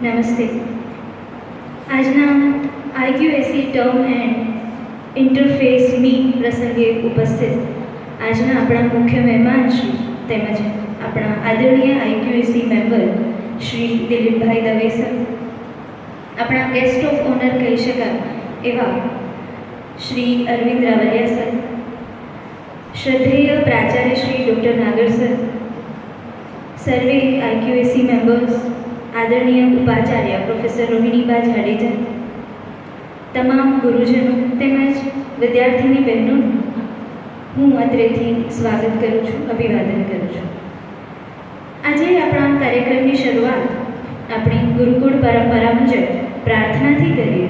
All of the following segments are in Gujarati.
નમસ્તે. આજના IQAC term and interface meet પ્રસંગે ઉપસ્થિત આજના આપણા મુખ્ય મહેમાન શ્રી તેમજ આપણા આદરણીય આઈક્યુએસી મેમ્બર શ્રી દિલીપભાઈ દવે સર, આપણા ગેસ્ટ ઓફ ઓનર કહી શકાય એવા શ્રી અરવિંદ રાવલિયા સર, શ્રદ્ધેય પ્રાચાર્ય શ્રી ડૉક્ટર નાગર સર, સર્વે આઈક્યુએસી મેમ્બર્સ, આદરણીય ઉપાચાર્ય પ્રોફેસર રોહિણીબા જાડેજા, તમામ ગુરુજનો તેમજ વિદ્યાર્થીની બહેનોનું હું અત્રેથી સ્વાગત કરું છું, અભિવાદન કરું છું. આજે આપણા કાર્યક્રમની શરૂઆત આપણી ગુરુકુળ પરંપરા મુજબ પ્રાર્થનાથી કરીએ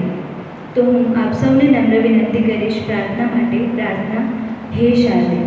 તો હું આપ સૌને નમ્ર વિનંતી કરીશ પ્રાર્થના માટે. પ્રાર્થના. હે શારદે,